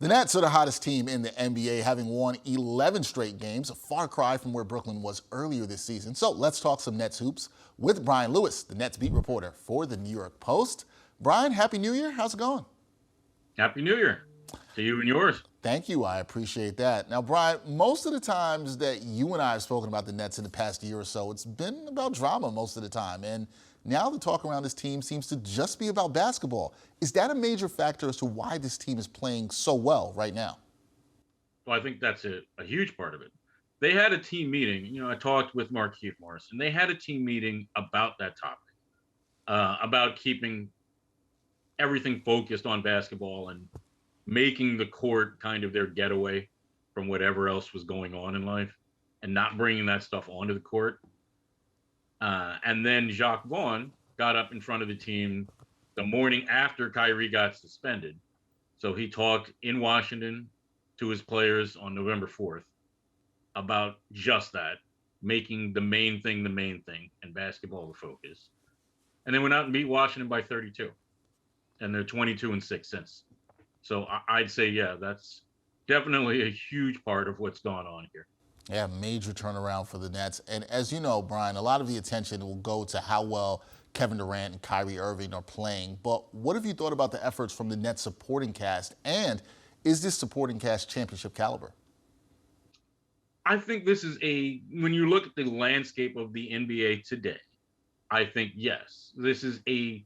The Nets are the hottest team in the NBA, having won 11 straight games, a far cry from where Brooklyn was earlier this season. So let's talk some Nets hoops with Brian Lewis, the Nets beat reporter for the New York Post. Brian, Happy New Year. How's it going? Happy New Year to you and yours. Thank you. I appreciate that. Now, Brian, most of the times that you and I have spoken about the Nets in the past year or so, it's been about drama most of the time. And now the talk around this team seems to just be about basketball. Is that a major factor as to why this team is playing so well right now? Well, I think that's a huge part of it. They had a team meeting. I talked with Markieff Morris, and they had a team meeting about that topic, about keeping everything focused on basketball and making the court kind of their getaway from whatever else was going on in life and not bringing that stuff onto the court. And then Jacques Vaughn got up in front of the team the morning after Kyrie got suspended. So he talked in Washington to his players on November 4th about just that, making the main thing, and basketball the focus. And then went out and beat Washington by 32. And they're 22-6 since. So I'd say, yeah, that's definitely a huge part of what's gone on here. Yeah, major turnaround for the Nets. And as you know, Brian, a lot of the attention will go to how well Kevin Durant and Kyrie Irving are playing. But what have you thought about the efforts from the Nets supporting cast? And is this supporting cast championship caliber? I think this is when you look at the landscape of the NBA today, I think, yes, this is a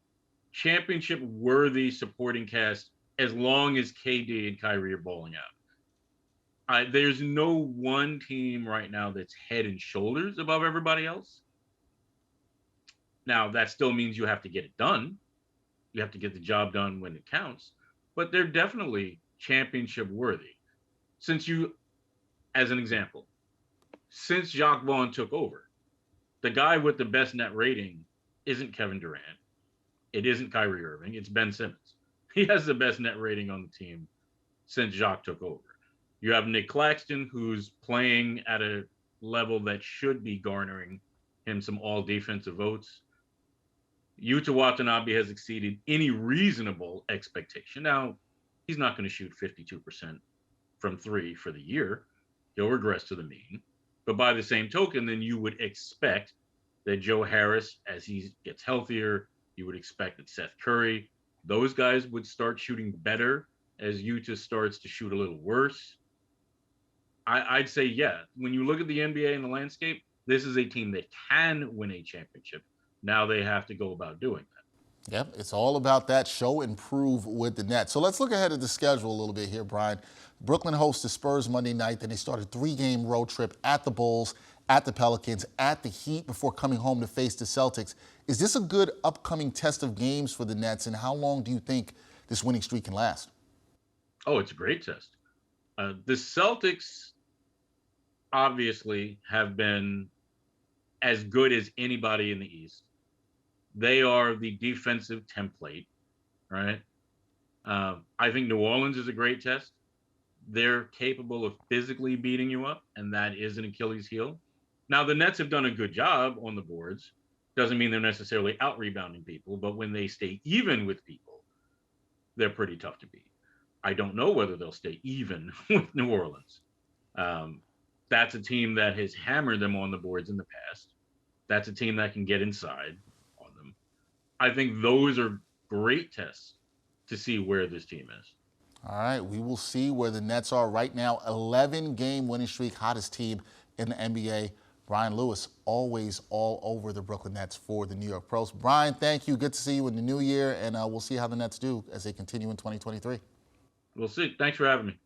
championship-worthy supporting cast as long as KD and Kyrie are bowling out. There's no one team right now that's head and shoulders above everybody else. Now, that still means you have to get it done. You have to get the job done when it counts. But they're definitely championship-worthy. As an example, since Jacques Vaughn took over, the guy with the best net rating isn't Kevin Durant. It isn't Kyrie Irving. It's Ben Simmons. He has the best net rating on the team since Jacques took over. You have Nick Claxton, who's playing at a level that should be garnering him some all-defensive votes. Yuta Watanabe has exceeded any reasonable expectation. Now, he's not going to shoot 52% from three for the year. He'll regress to the mean. But by the same token, then you would expect that Joe Harris, as he gets healthier, you would expect that Seth Curry, those guys would start shooting better as Yuta starts to shoot a little worse. I'd say, yeah, when you look at the NBA and the landscape, this is a team that can win a championship. Now they have to go about doing that. Yep, it's all about that show and prove with the Nets. So let's look ahead at the schedule a little bit here, Brian. Brooklyn hosts the Spurs Monday night, then they start a 3-game road trip at the Bulls, at the Pelicans, at the Heat before coming home to face the Celtics. Is this a good upcoming test of games for the Nets, and how long do you think this winning streak can last? Oh, it's a great test. The Celtics obviously have been as good as anybody in the East. They are the defensive template, right? I think New Orleans is a great test. They're capable of physically beating you up, and that is an Achilles heel. Now, the Nets have done a good job on the boards. Doesn't mean they're necessarily out-rebounding people, but when they stay even with people, they're pretty tough to beat. I don't know whether they'll stay even with New Orleans. That's a team that has hammered them on the boards in the past. That's a team that can get inside on them. I think those are great tests to see where this team is. All right, we will see where the Nets are right now. 11-game winning streak, hottest team in the NBA. Brian Lewis, always all over the Brooklyn Nets for the New York Post. Brian, thank you. Good to see you in the new year, and we'll see how the Nets do as they continue in 2023. We'll see. Thanks for having me.